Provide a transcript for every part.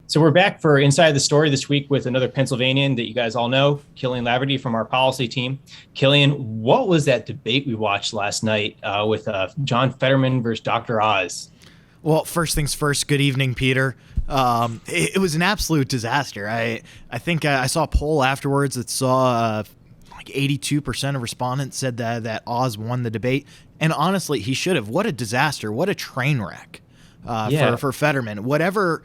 So we're back for Inside the Story this week with another Pennsylvanian that you guys all know, Kilian Laverty from our policy team. Kilian, what was that debate we watched last night with John Fetterman versus Dr. Oz? Well, first things first, good evening, Peter. It was an absolute disaster. I think I saw a poll afterwards that saw like 82% of respondents said that Oz won the debate. And honestly, he should have. What a disaster. What a train wreck for Fetterman. Whatever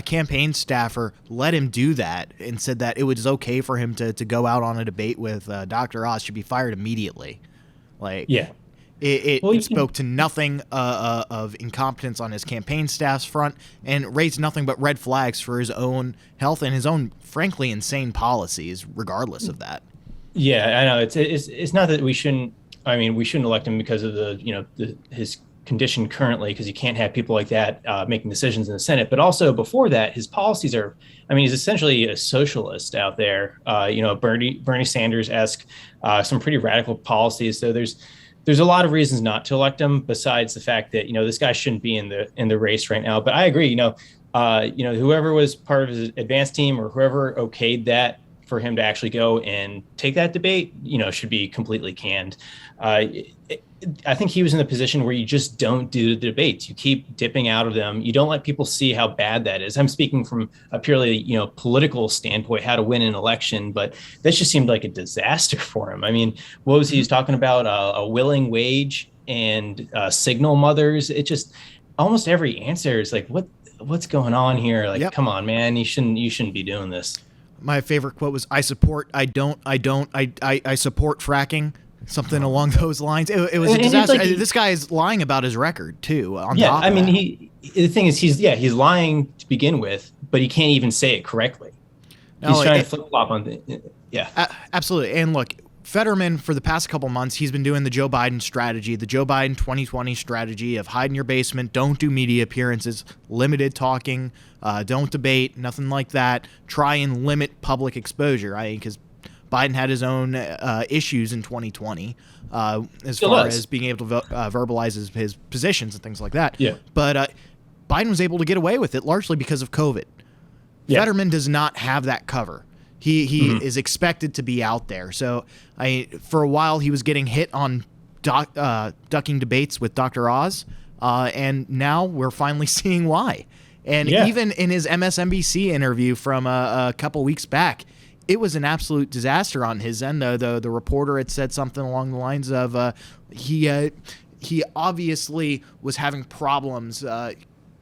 campaign staffer let him do that and said that it was okay for him to go out on a debate with Dr. Oz should be fired immediately. It spoke to nothing of incompetence on his campaign staff's front and raised nothing but red flags for his own health and his own, frankly, insane policies, regardless of that. Yeah, I know. It's not that we shouldn't. I mean, we shouldn't elect him because of his condition currently, because you can't have people like that making decisions in the Senate. But also before that, his policies are. I mean, he's essentially a socialist out there. Bernie Sanders-esque, some pretty radical policies. So there's a lot of reasons not to elect him, besides the fact that this guy shouldn't be in the race right now. But I agree. Whoever was part of his advance team or whoever okayed that for him to actually go and take that debate, should be completely canned. I think he was in the position where you just don't do the debates. You keep dipping out of them. You don't let people see how bad that is. I'm speaking from a purely, political standpoint, how to win an election, but that just seemed like a disaster for him. I mean, what was he was talking about? A willing wage and signal mothers. It just almost every answer is like, what's going on here? Like, Come on, man, you shouldn't be doing this. My favorite quote was, I support fracking. Something along those lines. It was a disaster. This guy is lying about his record too. The thing is, he's lying to begin with, but he can't even say it correctly. He's trying to flip flop on the. Yeah, absolutely. And look, Fetterman, for the past couple months, he's been doing the Joe Biden strategy, the Joe Biden 2020 strategy of hide in your basement, don't do media appearances, limited talking, don't debate, nothing like that. Try and limit public exposure. Because Biden had his own issues in 2020 as far as being able to verbalize his positions and things like that. Yeah. But Biden was able to get away with it largely because of COVID. Yeah. Fetterman does not have that cover. He is expected to be out there. So for a while he was getting hit on ducking debates with Dr. Oz, and now we're finally seeing why. And even in his MSNBC interview from a couple weeks back, it was an absolute disaster on his end. The reporter had said something along the lines of he obviously was having problems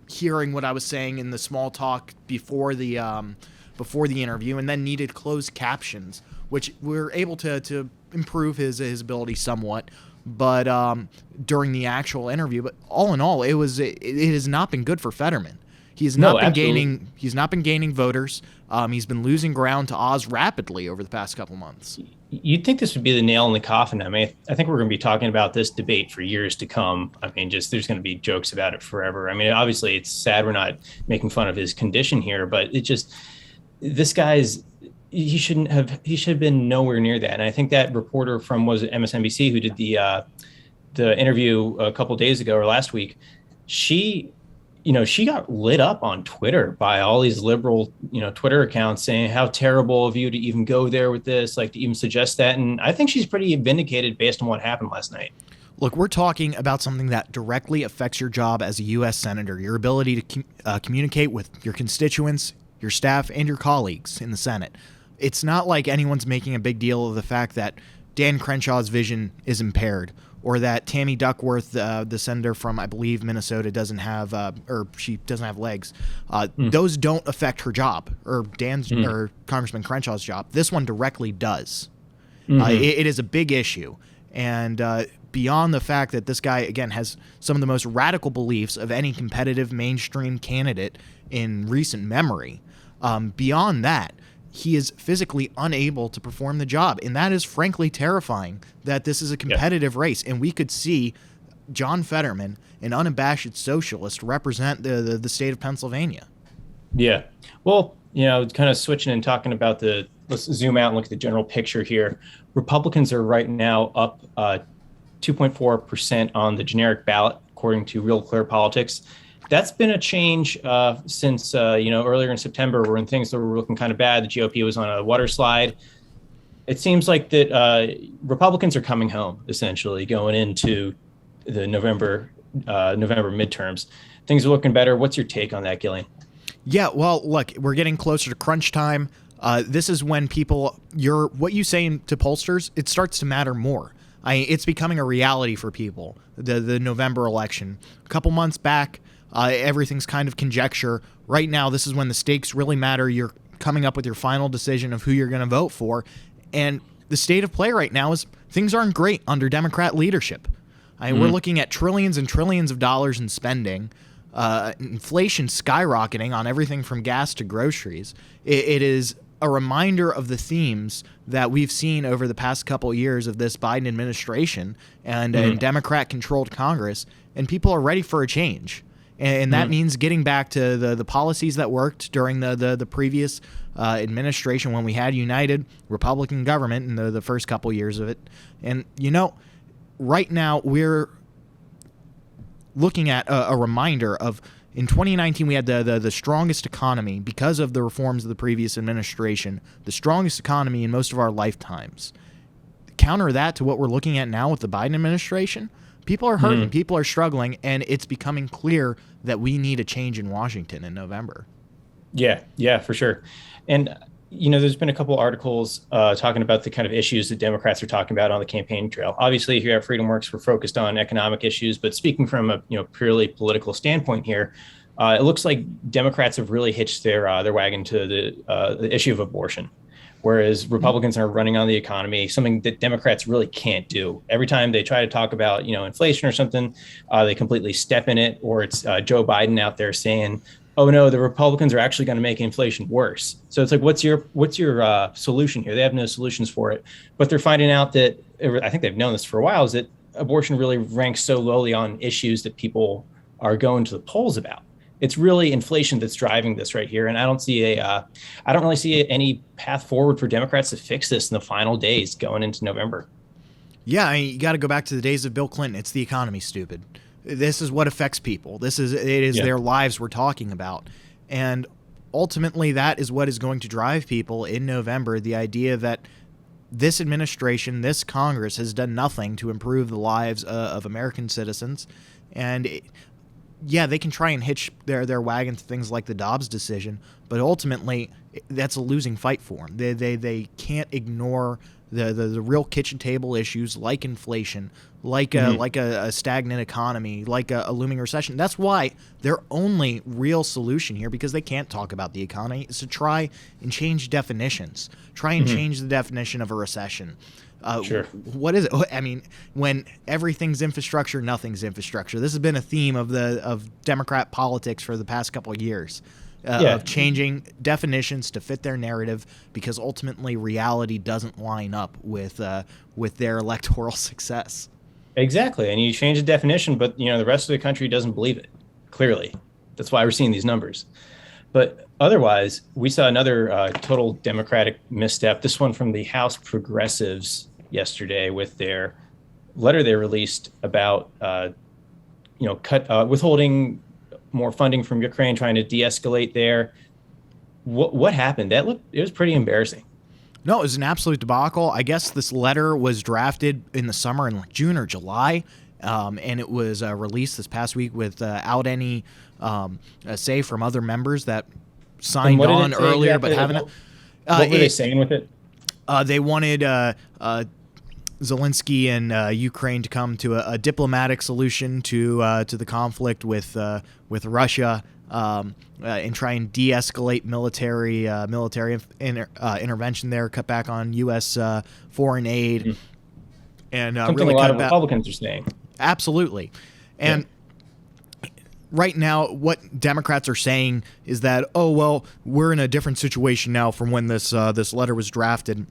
hearing what I was saying in the small talk before the interview, and then needed closed captions, which were able to improve his ability somewhat. But during the actual interview, but all in all, it has not been good for Fetterman. He's not been gaining voters. He's been losing ground to Oz rapidly over the past couple months. You'd think this would be the nail in the coffin. I mean, I think we're going to be talking about this debate for years to come. I mean, there's going to be jokes about it forever. I mean, obviously, it's sad we're not making fun of his condition here, but this guy's. He should have been nowhere near that. And I think that reporter from MSNBC who did the interview a couple of days ago or last week, she got lit up on Twitter by all these liberal, Twitter accounts saying how terrible of you to even go there with this, like to even suggest that. And I think she's pretty vindicated based on what happened last night. Look, we're talking about something that directly affects your job as a U.S. Senator, your ability to communicate with your constituents, your staff, and your colleagues in the Senate. It's not like anyone's making a big deal of the fact that Dan Crenshaw's vision is impaired, or that Tammy Duckworth, the senator from, I believe, Minnesota, doesn't have, she doesn't have legs. Those don't affect her job, or or Congressman Crenshaw's job. This one directly does. It is a big issue. And beyond the fact that this guy, again, has some of the most radical beliefs of any competitive mainstream candidate in recent memory, beyond that, he is physically unable to perform the job. And that is frankly terrifying, that this is a competitive race. And we could see John Fetterman, an unabashed socialist, represent the state of Pennsylvania. Yeah. Well, kind of switching and talking about let's zoom out and look at the general picture here. Republicans are right now up 2.4% on the generic ballot, according to Real Clear Politics. That's been a change since earlier in September, when things were looking kind of bad. The GOP was on a water slide. It seems like that Republicans are coming home, essentially going into the November midterms. Things are looking better. What's your take on that, Kilian? Yeah, well, look, we're getting closer to crunch time. This is when what you saying to pollsters, it starts to matter more. It's becoming a reality for people, the November election. A couple months back, everything's kind of conjecture. Right now, this is when the stakes really matter. You're coming up with your final decision of who you're going to vote for. And the state of play right now is things aren't great under Democrat leadership. We're looking at trillions and trillions of dollars in spending, inflation skyrocketing on everything from gas to groceries. It is a reminder of the themes that we've seen over the past couple of years of this Biden administration and Democrat-controlled Congress, and people are ready for a change. And that means getting back to the policies that worked during the previous administration when we had united Republican government in the first couple years of it. And, right now we're looking at a reminder of, in 2019, we had the strongest economy because of the reforms of the previous administration, the strongest economy in most of our lifetimes. Counter that to what we're looking at now with the Biden administration, people are hurting, people are struggling, and it's becoming clear that we need a change in Washington in November. Yeah, for sure. And, there's been a couple articles talking about the kind of issues that Democrats are talking about on the campaign trail. Obviously, here at FreedomWorks, we're focused on economic issues, but speaking from a purely political standpoint here, it looks like Democrats have really hitched their wagon to the issue of abortion, whereas Republicans are running on the economy, something that Democrats really can't do. Every time they try to talk about inflation or something, they completely step in it, or it's Joe Biden out there saying, oh no, the Republicans are actually going to make inflation worse. So it's like, what's your solution here? They have no solutions for it, but they're finding out that, I think they've known this for a while, is that abortion really ranks so lowly on issues that people are going to the polls about. It's really inflation that's driving this right here, and I don't really see any path forward for Democrats to fix this in the final days going into November. Yeah, you got to go back to the days of Bill Clinton. It's the economy, stupid. This is what affects people. It is their lives we're talking about. And ultimately, that is what is going to drive people in November. The idea that this administration, this Congress has done nothing to improve the lives of American citizens. And they can try and hitch their wagon to things like the Dobbs decision, but ultimately that's a losing fight for them. They can't ignore the real kitchen table issues like inflation, like a stagnant economy, like a looming recession. That's why their only real solution here, because they can't talk about the economy, is to try and change definitions. Try and change the definition of a recession. Sure. What is it? I mean, when everything's infrastructure, nothing's infrastructure. This has been a theme of Democrat politics for the past couple of years. Of changing definitions to fit their narrative, because ultimately reality doesn't line up with their electoral success. Exactly, and you change the definition, but the rest of the country doesn't believe it. Clearly, that's why we're seeing these numbers. But otherwise, we saw another total Democratic misstep. This one from the House Progressives yesterday with their letter they released about withholding more funding from Ukraine, trying to de-escalate there. What happened? It was pretty embarrassing. No, it was an absolute debacle. I guess this letter was drafted in the summer in June or July, and it was released this past week without any say from other members that signed on earlier, exactly, but haven't. What were they saying with it? They wanted Zelensky and Ukraine to come to a diplomatic solution to the conflict with Russia, and try and de-escalate military intervention there, cut back on U.S. Foreign aid, and something really a lot of Republicans are saying. Absolutely, and. Right now, what Democrats are saying is that, oh, well, we're in a different situation now from when this letter was drafted,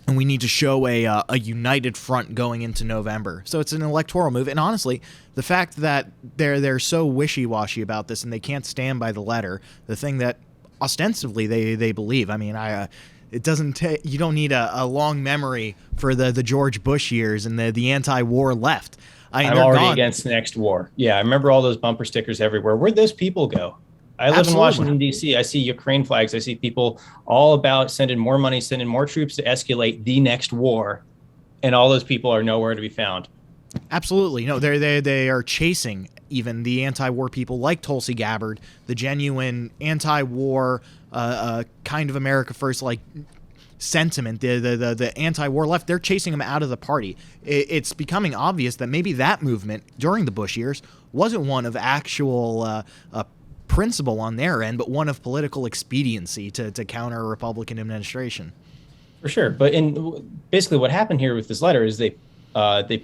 and we need to show a united front going into November. So it's an electoral move. And honestly, the fact that they're so wishy-washy about this and they can't stand by the letter, the thing that ostensibly they believe. I mean, It doesn't take, you don't need a long memory for the George Bush years and the anti-war left. I'm already against the next war. Yeah, I remember all those bumper stickers everywhere. Where'd those people go? I live in Washington, D.C. I see Ukraine flags. I see people all about sending more money, sending more troops to escalate the next war. And all those people are nowhere to be found. Absolutely. No, they are chasing even the anti-war people like Tulsi Gabbard, the genuine anti-war kind of America First like sentiment, the anti-war left. They're chasing them out of the party. It's becoming obvious that maybe that movement during the Bush years wasn't one of actual principle on their end, but one of political expediency to counter a Republican administration. For sure. But basically what happened here with this letter is they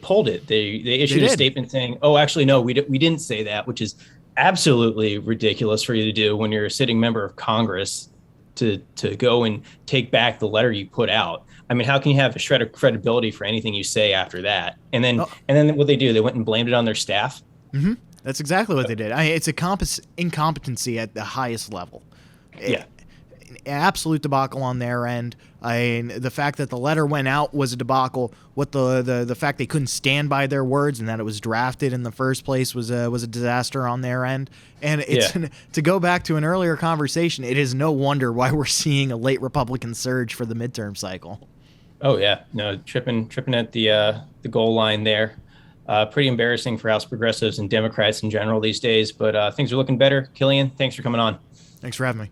pulled it. They issued a statement saying, oh, actually, no, we didn't say that, which is absolutely ridiculous for you to do when you're a sitting member of Congress to go and take back the letter you put out. I mean, how can you have a shred of credibility for anything you say after that? And then what they do, they went and blamed it on their staff. Mm-hmm. That's exactly what they did. It's a incompetency at the highest level. Yeah. An absolute debacle on their end. The fact that the letter went out was a debacle. What the fact they couldn't stand by their words and that it was drafted in the first place was a disaster on their end. And it's to go back to an earlier conversation, it is no wonder why we're seeing a late Republican surge for the midterm cycle. Oh yeah, no, tripping at the goal line there. Pretty embarrassing for House progressives and Democrats in general these days, but things are looking better. Kilian, thanks for coming on. Thanks for having me.